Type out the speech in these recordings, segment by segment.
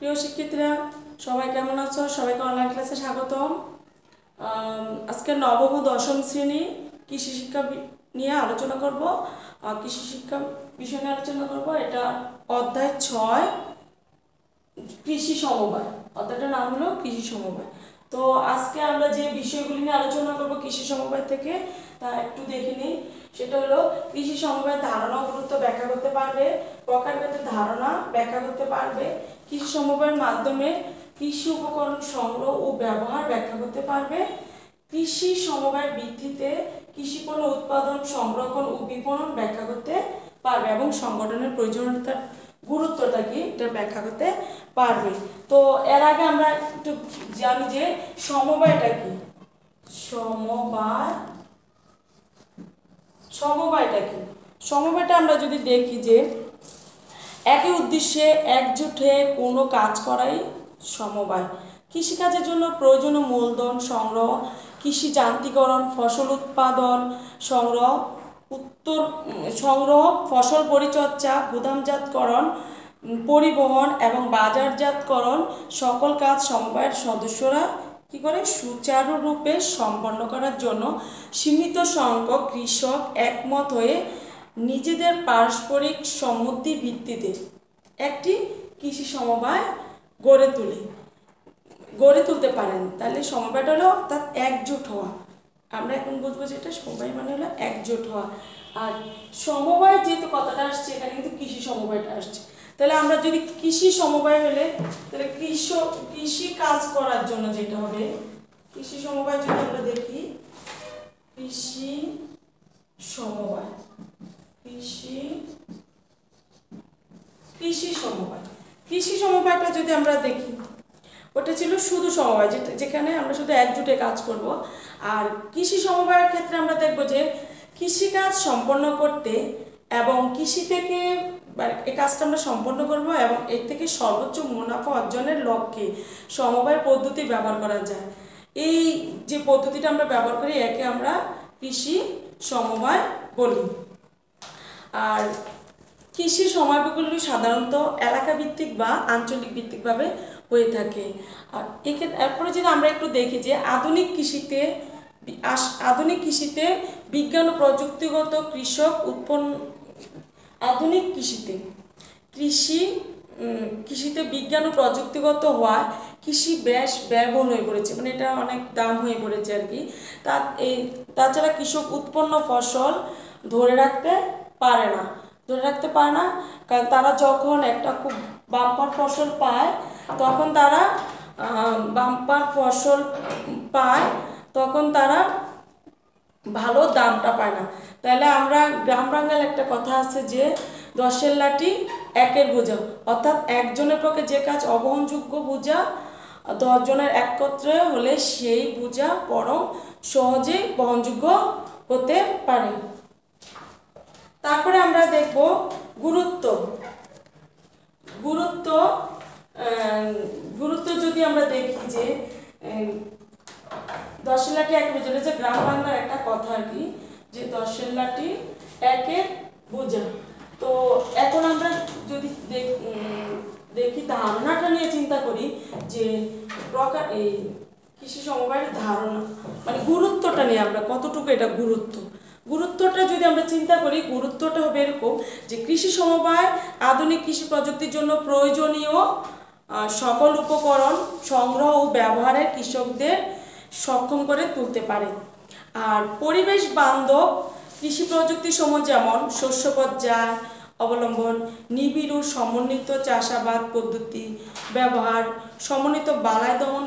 প্রিয় শিক্ষার্থীরা সবাই কেমন আছো? সবাইকে অনলাইন ক্লাসে স্বাগতম। আজকে নবম ও দশম শ্রেণী কৃষি শিক্ষা নিয়ে আলোচনা করব। কৃষি শিক্ষা বিষয় নিয়ে আলোচনা করব। এটা অধ্যায় 6 কৃষি সমবায়। অধ্যায়টার নাম হলো কৃষি সমবায়। তো আজকে আমরা যে বিষয়গুলি নিয়ে আলোচনা করব কৃষি সমবায় থেকে তা একটু দেখে নিই। সেটা হলো কৃষি সমবায়ের ধারণা ও গুরুত্ব ব্যাখ্যা করতে পারবে, প্রকারভেদ ধারণা ব্যাখ্যা করতে পারবে, কৃষি সমবায়ের মাধ্যমে কৃষি উপকরণ সংগ্রহ ও ব্যবহার ব্যাখ্যা করতে পারবে, কৃষি সমবায়ের ভিত্তিতে কৃষি পণ্য উৎপাদন, সংরক্ষণ ও বিপণন ব্যাখ্যা করতে পারবে এবং সংগঠনের প্রয়োজনীয়তার গুরুত্বটা কি এটা ব্যাখ্যা করতে পারবে। তো এর আগে আমরা একটু জানি যে সমবায়টা কি। সমবায়টা কি? সমবায়টা আমরা যদি দেখি যে একই উদ্দেশ্যে একজোট হয়ে কোনো কাজ করাই সমবায়। কৃষিকাজের জন্য প্রয়োজনীয় মূলধন সংগ্রহ, কৃষি যান্ত্রিকরণ, ফসল উৎপাদন সংগ্রহ, ফসল পরিচর্যা, গুদামজাতকরণ, পরিবহন এবং বাজারজাতকরণ সকল কাজ সমবায়ের সদস্যরা কি করে সুচারুরূপে সম্পন্ন করার জন্য সীমিত সংখ্যক কৃষক একমত হয়ে নিজেদের পারস্পরিক সম্মতির ভিত্তিতে একটি কৃষি সমবায় গড়ে তুলতে পারেন। তাহলে সমবায়টা হলো অর্থাৎ একজোট হওয়া। আমরা এখন বুঝবো যে এটা সমবায় মানে হলো একজোট হওয়া। আর সমবায় যেহেতু কথাটা আসছে এখানে কিন্তু কৃষি সমবায়টা আসছে। তাহলে আমরা যদি কৃষি সমবায় হলে তাহলে কৃষি কাজ করার জন্য যেটা হবে কৃষি সমবায় যদি আমরা দেখি কৃষি সমবায় কৃষি সমবায়টা যদি আমরা দেখি ওটা ছিল শুধু সমবায় যেখানে আমরা শুধু একজোটে কাজ করব। আর কৃষি সমবায়ের ক্ষেত্রে আমরা দেখব যে কৃষিকাজ সম্পন্ন করতে এবং কৃষি থেকে এই কাজটা আমরা সম্পন্ন করব এবং এর থেকে সর্বোচ্চ মুনাফা অর্জনের লক্ষ্যে সমবায় পদ্ধতি ব্যবহার করা যায়। এই যে পদ্ধতিটা আমরা ব্যবহার করি একে আমরা কৃষি সমবায় বলি। আর কৃষি সমবায়গুলি সাধারণত এলাকা ভিত্তিক বা আঞ্চলিক ভিত্তিকভাবে হয়ে থাকে। আর এরপরে যদি আমরা একটু দেখি যে আধুনিক কৃষিতে বিজ্ঞান ও প্রযুক্তিগত কৃষিতে বিজ্ঞান ও প্রযুক্তিগত হওয়ায় কৃষি বেশ ব্যয়বহুল হয়ে পড়েছে, মানে এটা অনেক দাম হয়ে পড়েছে আর কি। তাছাড়া কৃষক উৎপন্ন ফসল ধরে রাখতে পারে না, কারণ তারা যখন একটা খুব বাম্পার ফসল পায় তখন তারা ভালো দামটা পায় না। তাহলে আমরা গ্রাম বাংলার একটা কথা আছে যে 10-এর লাঠি 1-এর বোঝা, অর্থাৎ একজনের পক্ষে যে কাজ অবহনযোগ্য বোঝা 10 জনের একত্রে হলে সেই বোঝা বরং সহজেই বহনযোগ্য হতে পারে। তারপরে আমরা দেখব গুরুত্ব যদি আমরা দেখি যে 10-এর লাঠি 1-এর বোঝা, যে গ্রাম বাংলার একটা কথা আর কি যে 10-এর লাঠি 1-এর বোঝা। তো এখন আমরা যদি দেখি ধারণাটা নিয়ে চিন্তা করি যে এই কৃষি সমবায়ের ধারণা মানে গুরুত্বটা নিয়ে আমরা কতটুকু এটা গুরুত্বটা যদি আমরা চিন্তা করি গুরুত্বটা হবে এরকম যে কৃষি সমবায় আধুনিক কৃষি প্রযুক্তির জন্য প্রয়োজনীয় সকল উপকরণ সংগ্রহ ও ব্যবহারে কৃষকদের সক্ষম করে তুলতে পারে। আর পরিবেশ বান্ধব কৃষি প্রযুক্তি সমূহ যেমন শস্য পর্যায় অবলম্বন, নিবিড় ও সমন্বিত চাষাবাদ পদ্ধতি ব্যবহার, সমন্বিত বালাই দমন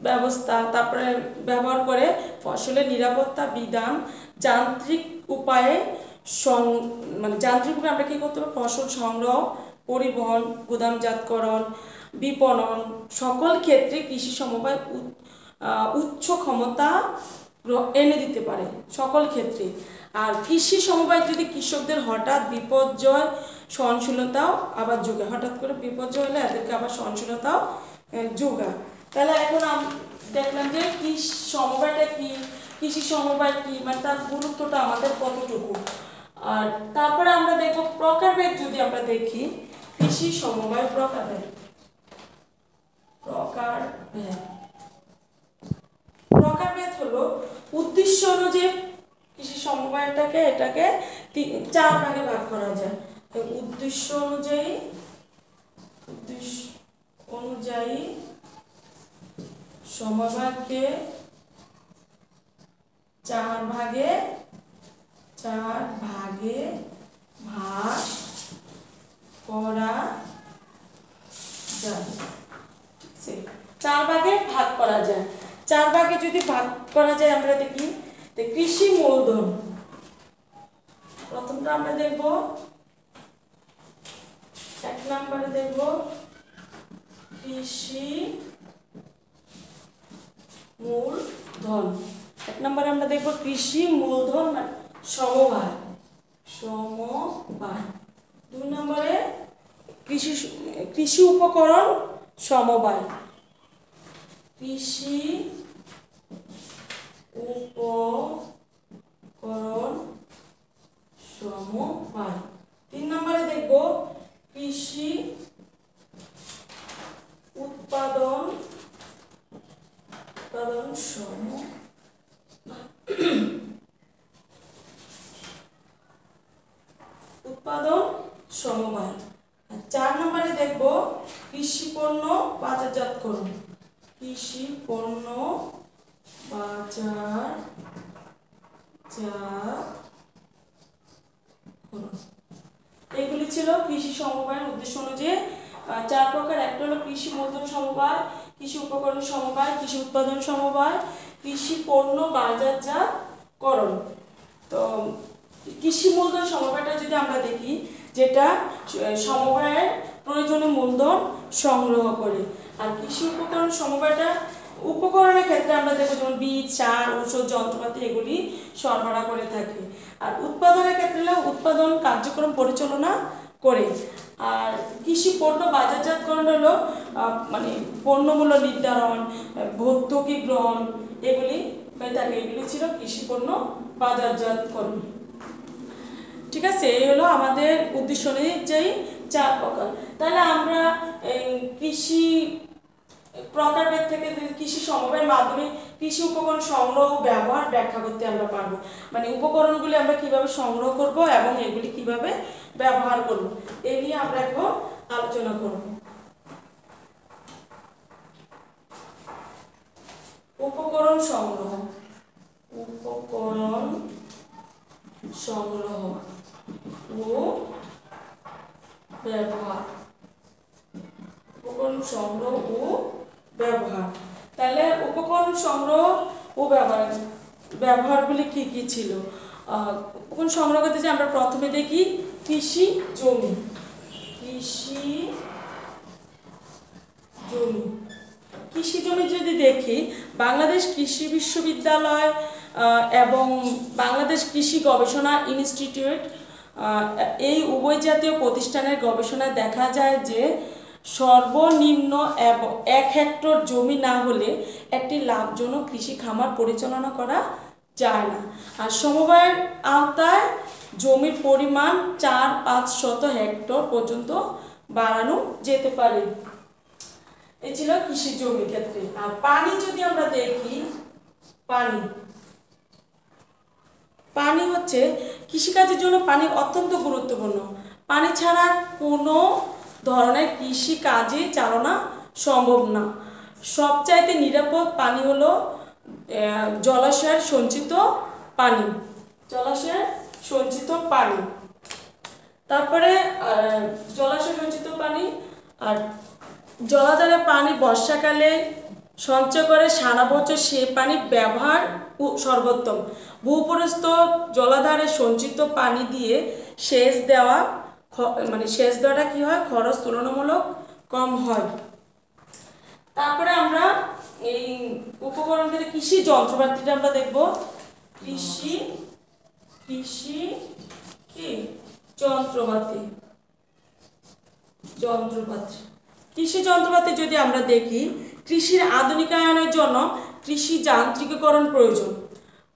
ব্যবস্থা তারপরে ব্যবহার করে ফসলের নিরাপত্তা বিধান যান্ত্রিকভাবে আমরা কী করতে পারি ফসল সংগ্রহ, পরিবহন, গুদামজাতকরণ, বিপণন সকল ক্ষেত্রে কৃষি সমবায় উচ্চ ক্ষমতা এনে দিতে পারে সকল ক্ষেত্রে। আর কৃষি সমবায় যদি কৃষকদের হঠাৎ বিপর্যয় সহনশীলতাও আবার যোগায়, হঠাৎ করে বিপর্যয় হলে এদেরকে আবার সহনশীলতাও যোগায়। তাহলে এখন দেখলাম যে কৃষি সমবায় কি মানে তার গুরুত্বটা আমাদের কতটুকু। আর তারপরে আমরা দেখব প্রকারভেদ যদি আমরা দেখি কৃষি সমবায় প্রকারভেদ। প্রকারভেদ হলো উদ্দেশ্য অনুযায়ী কৃষি সমবায়টাকে এটাকে 4 ভাগে ভাগ করা যায়। উদ্দেশ্য অনুযায়ী সমবায়কে 4 ভাগে ভাগ করা যায়। 4 ভাগে ভাগ করা যায়। 4 ভাগে যদি ভাগ করা যায় আমরা দেখি কৃষি মূলধন। প্রথমটা আমরা দেখব 1 নম্বরে দেখব কৃষি মূলধন। 1 নম্বরে আমরা দেখব কৃষি মূলধন সমবায়। 2 নম্বরে কৃষি উপকরণ সমবায়। কৃষি উপকরণ সমবায়। 3 নম্বরে দেখব কৃষি উৎপাদন সমবায়। 4 নম্বরে দেখব কৃষি পণ্য বাজারজাতকরণ। কৃষি পণ্য বাজারজাতকরণ। এগুলি ছিল কৃষি সমবায়ের উদ্দেশ্য অনুযায়ী 4 প্রকার। একটা হলো কৃষি মূলধন সমবায়, কৃষি উপকরণ সমবায়, কৃষি উৎপাদন সমবায়, কৃষি পণ্য বাজারজাতকরণ। তো কৃষি মূলধন সমবায়টা যদি আমরা দেখি, যেটা সমবায়ের প্রয়োজনীয় মূলধন সংগ্রহ করে। আর কৃষি উপকরণ সমবায়টা উপকরণের ক্ষেত্রে আমরা দেখব যেমন বীজ, সার, ঔষধ, যন্ত্রপাতি এগুলি সরবরাহ করে থাকে। আর উৎপাদনের ক্ষেত্রে উৎপাদন কার্যক্রম পরিচালনা করে। আর কৃষি পণ্য বাজারজাতকরণ হলো মানে পণ্যমূল্য নির্ধারণ, ভর্তুকি গ্রহণ এগুলি হয়ে থাকে। এগুলি ছিল কৃষি পণ্য বাজারজাতকরণ। ঠিক আছে, এই হলো আমাদের উদ্দেশ্য অনুযায়ী 4 প্রকার। তাহলে আমরা কৃষি প্রকারভেদ থেকে কৃষি সমবায়ের মাধ্যমে কৃষি উপকরণ সংগ্রহ ও ব্যবহার ব্যাখ্যা করতে আমরা পারবো। মানে উপকরণগুলি আমরা কিভাবে সংগ্রহ করব এবং এগুলি কিভাবে ব্যবহার করব এই নিয়ে আমরা এখন আলোচনা করব। উপকরণ সংগ্রহ ও ব্যবহার। উপকরণ সংগ্রহ ও ব্যবহার। তাহলে উপকরণ সংগ্রহ ও ব্যবহারগুলি কি কি ছিল? উপকরণ সংগ্রহ করতে যে আমরা প্রথমে দেখি কৃষি জমি। কৃষি জমি যদি দেখি, বাংলাদেশ কৃষি বিশ্ববিদ্যালয় এবং বাংলাদেশ কৃষি গবেষণা ইনস্টিটিউট এই উভয় জাতীয় প্রতিষ্ঠানের গবেষণায় দেখা যায় যে সর্বনিম্ন 1 হেক্টর জমি না হলে একটি লাভজনক কৃষি খামার পরিচালনা করা যায় না। আর সমবায়ের আওতায় জমির পরিমাণ 4-5 হেক্টর পর্যন্ত বাড়ানো যেতে পারে। এই ছিল কৃষি জমির ক্ষেত্রে। আর পানি যদি আমরা দেখি, পানি হচ্ছে কৃষিকাজের জন্য পানি অত্যন্ত গুরুত্বপূর্ণ। পানি ছাড়া কোনো ধরনের কৃষি কাজে চালনা সম্ভব না। সবচাইতে নিরাপদ পানি হলো জলাশয়ের সঞ্চিত পানি। তারপরে জলাশয় সঞ্চিত পানি আর জলাধারের পানি বর্ষাকালে সঞ্চয় করে সারা বছর সে পানি ব্যবহার সর্বোত্তম। ভূপরিস্থ জলাধারে সঞ্চিত পানি দিয়ে সেচ দেওয়াটা কি হয়, খরচ তুলনামূলক কম হয়। তারপরে আমরা এই উপকরণ থেকে কৃষি যন্ত্রপাতিটা আমরা দেখব। কৃষি যন্ত্রপাতি যদি আমরা দেখি, কৃষির আধুনিকায়নের জন্য কৃষি যান্ত্রিকীকরণ প্রয়োজন।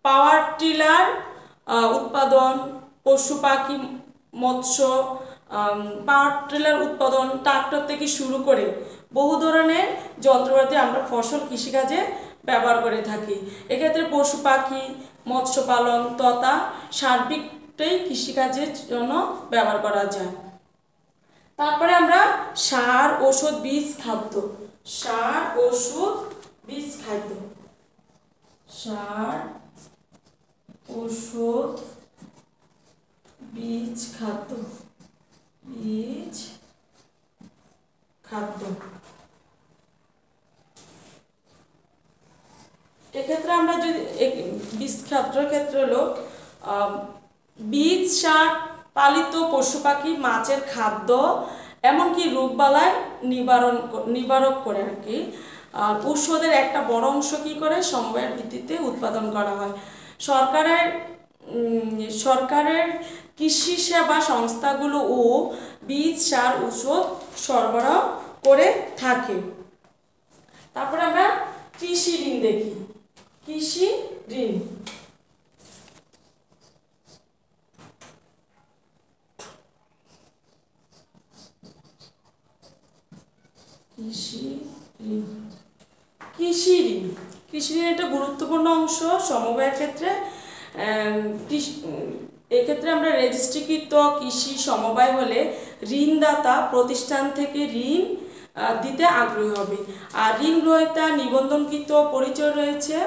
পাওয়ার টিলার উৎপাদন, পশু পাখি, মৎস্য পাওয়ার টিলার উৎপাদন, ট্রাক্টর থেকে শুরু করে বহু ধরনের যন্ত্রপাতি আমরা ফসল কৃষিকাজে ব্যবহার করে থাকি। এক্ষেত্রে পশু পাখি, মৎস্য পালন তথা সার্বিকটাই কৃষিকাজের জন্য ব্যবহার করা যায়। তারপরে আমরা সার, ওষুধ, বীজ, খাদ্য। সার, ওষুধ, বীজ, খাদ্য। সার, ওষুধ, বীজ, খাদ্য। বীজ, খাদ্য। এক্ষেত্রে আমরা যদি বীজ খাদ্যের ক্ষেত্রে হলো বীজ, সার, পালিত পশু পাখি, মাছের খাদ্য, এমনকি রোগবালাই নিবারক করে আর কি। আর ঔষধের একটা বড় অংশ কী করে সমবায়ের ভিত্তিতে উৎপাদন করা হয়। সরকারের কৃষি সেবা সংস্থাগুলো ও বীজ, সার, ঔষধ সরবরাহ করে থাকে। তারপরে আমরা কৃষি ঋণ দেখি। কৃষি ঋণ, কৃষি ঋণ একটা গুরুত্বপূর্ণ অংশ সমবায়ের ক্ষেত্রে। এক্ষেত্রে আমরা রেজিস্ট্রিকৃত কৃষি সমবায় হলে ঋণদাতা প্রতিষ্ঠান থেকে ঋণ দিতে আগ্রহী হবে। আর ঋণ গ্রহীতা নিবন্ধনকৃত পরিচয় রয়েছে।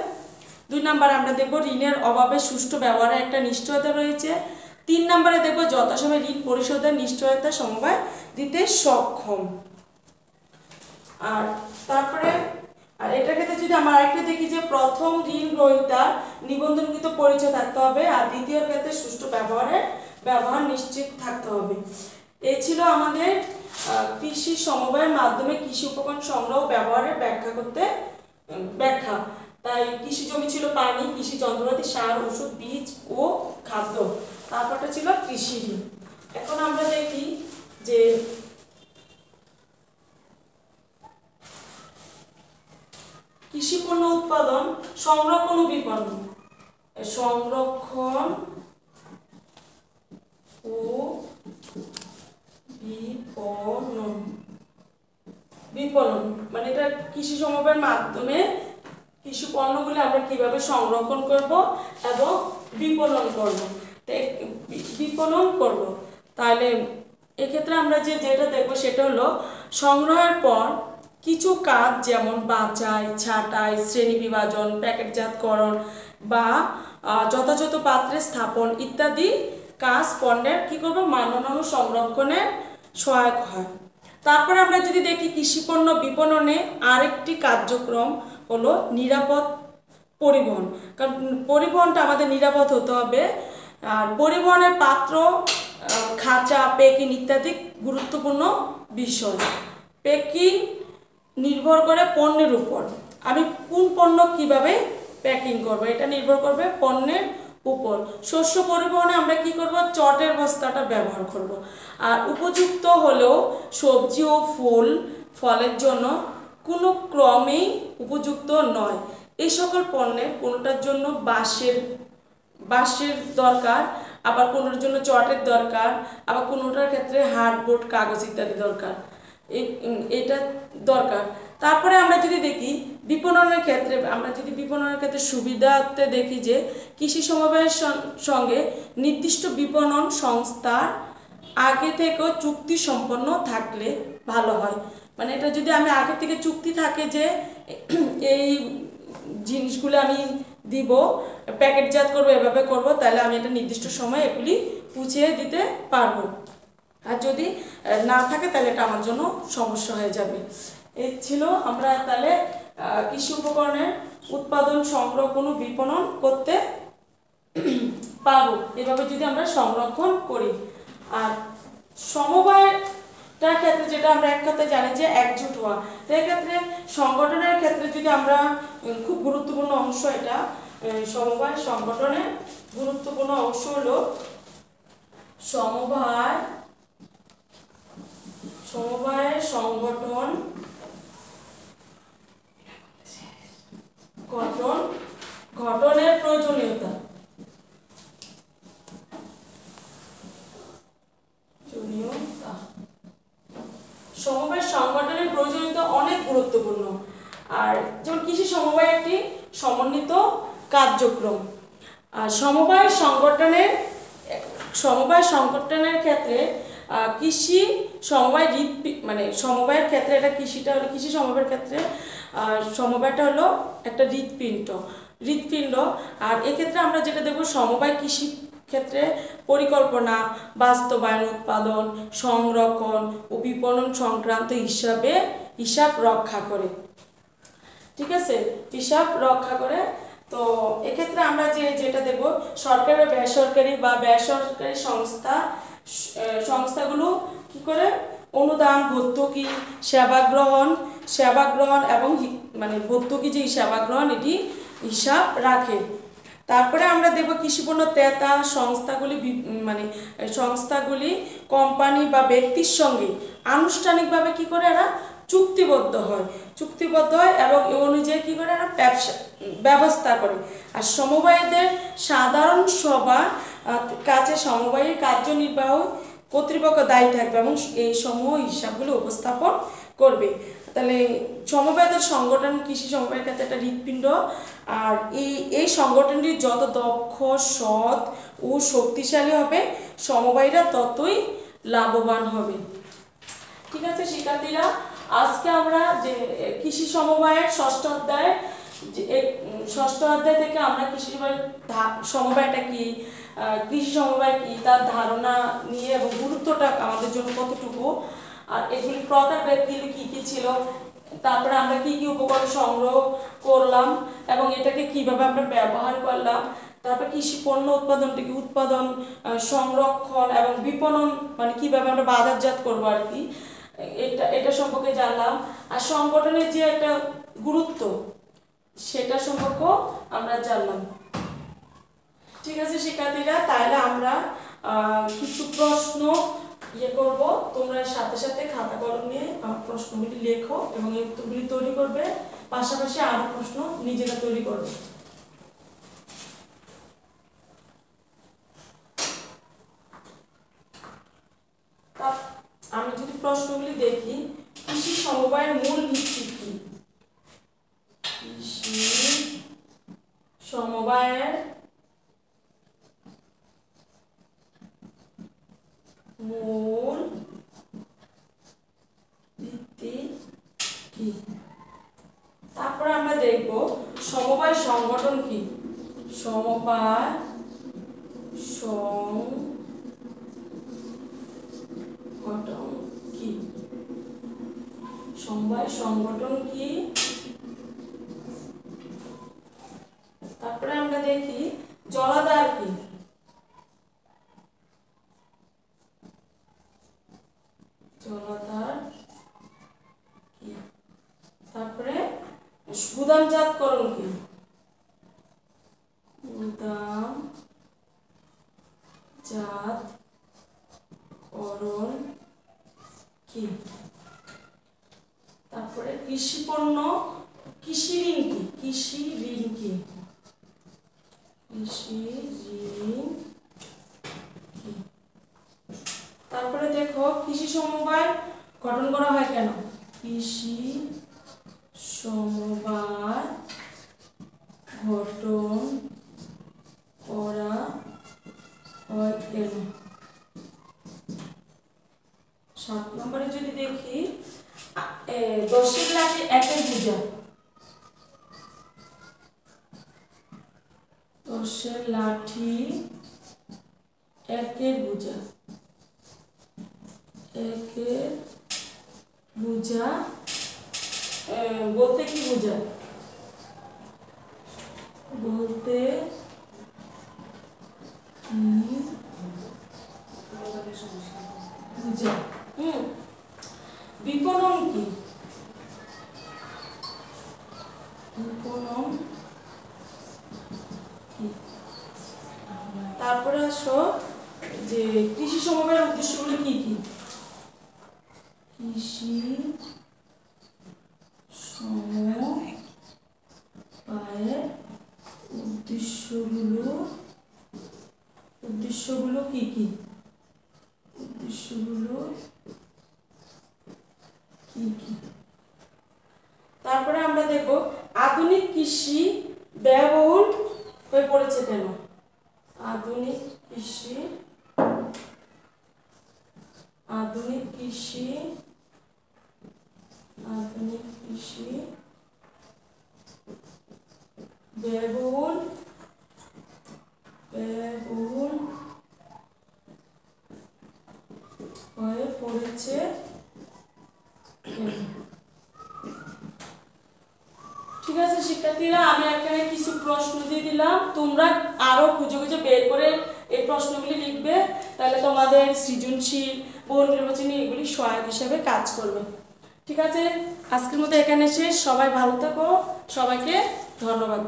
2 নম্বরে আমরা দেখব ঋণের অভাবে সুষ্ঠু ব্যবহারের একটা নিশ্চয়তা রয়েছে। 3 নম্বরে দেখব যথাসময়ে ঋণ পরিশোধের নিশ্চয়তা সমবায় দিতে সক্ষম। আর তারপরে এটার ক্ষেত্রে যদি আমরা আরেকটা দেখি যে প্রথম ঋণ গ্রহীতার নিবন্ধনকৃত পরিচয় থাকতে হবে, আর দ্বিতীয় ক্ষেত্রে সুষ্ঠু ব্যবহার নিশ্চিত থাকতে হবে। এই ছিল আমাদের কৃষি সমবায়ের মাধ্যমে কৃষি উপকরণ সংগ্রহ ব্যবহারের ব্যাখ্যা। তাই কৃষি জমি ছিল পানি, কৃষি যন্ত্রপাতি, সার, ওষুধ, বীজ ও খাদ্য। তারপরটা ছিল কৃষি ঋণ। এখন আমরা দেখি যে কৃষি পণ্য উৎপাদন, সংরক্ষণ ও বিপণন। সংরক্ষণ ও বিপণন মানে এটা কৃষি সমবায়ের মাধ্যমে কৃষি পণ্যগুলি আমরা কিভাবে সংরক্ষণ করব এবং বিপণন করব। তাহলে এক্ষেত্রে আমরা যেটা দেখব সেটা হলো সংগ্রহের পর কিছু কাজ যেমন বাছাই, ছাঁটাই, শ্রেণী বিভাজন, প্যাকেটজাতকরণ বা যথাযথ পাত্রে স্থাপন ইত্যাদি কাজ পণ্যের কী করব মাননান সংরক্ষণে সহায়ক হয়। তারপরে আমরা যদি দেখি কৃষিপণ্য বিপণনে আরেকটি কার্যক্রম হলো নিরাপদ পরিবহন। কারণ পরিবহনটা আমাদের নিরাপদ হতে হবে। আর পরিবহনের পাত্র, খাঁচা, প্যাকিং ইত্যাদি গুরুত্বপূর্ণ বিষয়। প্যাকিং নির্ভর করে পণ্যের উপর। আমি কোন পণ্য কিভাবে প্যাকিং করব এটা নির্ভর করবে পণ্যের উপর। শস্য পরিবহনে আমরা কি করব চটের বস্তাটা ব্যবহার করব। আর উপযুক্ত হলেও সবজি ও ফলের জন্য কোনো ক্রমেই উপযুক্ত নয়। এই সকল পণ্যের কোনোটার জন্য বাঁশের দরকার, আবার কোনোটার জন্য চটের দরকার, আবার কোনোটার ক্ষেত্রে হার্ডবোর্ড, কাগজ ইত্যাদি দরকার। এটা দরকার। তারপরে আমরা যদি দেখি বিপণনের ক্ষেত্রে সুবিধাতে দেখি যে কৃষি সমবায়ের সঙ্গে নির্দিষ্ট বিপণন সংস্থার আগে থেকেও চুক্তি সম্পন্ন থাকলে ভালো হয়। মানে এটা যদি আমি আগে থেকে চুক্তি থাকে যে এই জিনিসগুলো আমি দিব, প্যাকেটজাত করব, এভাবে করব, তাহলে আমি একটা নির্দিষ্ট সময় এগুলি পৌঁছে দিতে পারবো। আর যদি না থাকে তাহলে এটা আমার জন্য সমস্যা হয়ে যাবে। এই ছিল আমরা তাহলে কৃষি উপকরণের উৎপাদন, সংরক্ষণ ও বিপণন করতে পারবো এভাবে যদি আমরা সংরক্ষণ করি। আর সমবায়টার ক্ষেত্রে যেটা আমরা এক কথায় জানি যে একজোট হওয়া, সেক্ষেত্রে সংগঠনের ক্ষেত্রে যদি আমরা খুব গুরুত্বপূর্ণ অংশ এটা সমবায় সংগঠনের গুরুত্বপূর্ণ অংশ হলো সমবায় সংগঠন গঠনের প্রয়োজনীয়তা। সমবায় সংগঠনের প্রয়োজনীয়তা অনেক গুরুত্বপূর্ণ। আর যেমন কৃষি সমবায় একটি সমন্বিত কার্যক্রম। আর সমবায় সংগঠনের ক্ষেত্রে কৃষি সমবায় মানে সমবায়ের ক্ষেত্রে এটা কৃষিটা হলো কৃষি সমবায়ের ক্ষেত্রে সমবায়টা হলো একটা হৃৎপিণ্ড। আর এক্ষেত্রে আমরা যেটা দেখব সমবায় কৃষি ক্ষেত্রে পরিকল্পনা, বাস্তবায়ন, উৎপাদন, সংরক্ষণ ও বিপণন সংক্রান্ত হিসাব রক্ষা করে। ঠিক আছে, হিসাব রক্ষা করে। তো এক্ষেত্রে আমরা যেটা দেখব সরকারি বা বেসরকারি সংস্থাগুলো কি করে অনুদান, ভর্তুকি, সেবা গ্রহণ এবং মানে ভর্তুকি যে সেবা গ্রহণ এটি হিসাব রাখে। তারপরে আমরা দেখব কৃষিপণ্য ক্রেতা সংস্থাগুলি কোম্পানি বা ব্যক্তির সঙ্গে আনুষ্ঠানিকভাবে কি করে এরা চুক্তিবদ্ধ হয় এবং এ অনুযায়ী কি করে এরা ব্যবস্থা করে। আর সমবায়ীদের সাধারণ সভা কাছে সমবায়ী কার্যনির্বাহ কর্তৃপক্ষ দায়ী থাকবে এবং এই সমূহ হিসাবগুলো উপস্থাপন করবে। তাহলে সমবায়দের সংগঠন কৃষি সমবায়ের ক্ষেত্রে একটা হৃৎপিণ্ড। আর এই সংগঠনটি যত দক্ষ, সৎ ও শক্তিশালী হবে সমবায়ীরা ততই লাভবান হবে। ঠিক আছে শিক্ষার্থীরা, আজকে আমরা যে কৃষি সমবায়ের ষষ্ঠ অধ্যায় থেকে আমরা কৃষি সমবায়টা কি, কৃষি সমবায় কি, তার ধারণা নিয়ে এবং গুরুত্বটা আমাদের জন্য কতটুকু, আর এগুলি প্রকারভেদগুলি কি কি ছিল, তারপরে আমরা কি কি উপকরণ সংগ্রহ করলাম এবং এটাকে কিভাবে আমরা ব্যবহার করলাম, তারপর কৃষি পণ্য উৎপাদন, সংরক্ষণ এবং বিপণন মানে কিভাবে আমরা বাজারজাত করবো আর কি, এটা সম্পর্কে জানলাম। আর সংগঠনের যে একটা গুরুত্ব সেটা সম্পর্কে আমরা জানলাম। ঠিক আছে শিক্ষার্থীরা, তাহলে আমরা কিছু প্রশ্ন করব। তোমরা সাথে সাথে খাতা কলম নিয়ে প্রশ্নগুলি লেখো এবং এই উত্তরগুলি তৈরি করবে, পাশাপাশি আরো প্রশ্ন নিজেরা তৈরি করবে। আমি যদি প্রশ্নগুলি দেখি, কৃষি সমবায়ের মূল ভিত্তি কি? কৃষি সমবায়ের মূল ভিত্তি কি? তারপরে আমরা দেখব সমবায় সংগঠন কি। সমবায় সংগঠন কি? সমবায় সংগঠন কি? তারপরে আমরা দেখি জলাধার কি। জলাধার কি? তারপরে গুদামজাতকরণ কি? গুদামজাতকরণ কি? তারপরে কৃষি পণ্য কৃষি ঋণ কি? কৃষি ঋণ কি? কৃষি ঋণ কি? তারপরে দেখো কৃষি সমবায় গঠন করা হয় কেন? কৃষি সমবায় গঠন করা হয় কেন? 7 নম্বরে যদি দেখি 10 লাঠি একের বোঝা। 10 লাঠি একের বোঝা। একের বোঝা বলতে কি বোঝায়? বলতে বোঝায়। বিপণন কি? বিপণন কি? তারপরে আসো যে কৃষি সমবায়ের উদ্দেশ্যগুলি কি কি? কৃষি সমবায়ের উদ্দেশ্যগুলো কি কি? উদ্দেশ্যগুলো কি কি। তারপরে আমরা দেখব আধুনিক কৃষি ব্যয়বহুল হয়ে পড়েছে কেন। আধুনিক কৃষি আধুনিক কৃষি আধুনিক কৃষি ব্যয়বহুল হয়ে পড়েছে। ঠিক আছে শিক্ষার্থীরা, আমি এখানে কিছু প্রশ্ন দিয়ে দিলাম, তোমরা আরো খুঁজে খুঁজে বের করে এই প্রশ্নগুলি লিখবে, তাহলে তোমাদের সৃজনশীল বহু নির্বাচনী এগুলি সহায়ক হিসেবে কাজ করবে। ঠিক আছে, আজকের মতো এখানে শেষ। সবাই ভালো থাকো, সবাইকে ধন্যবাদ।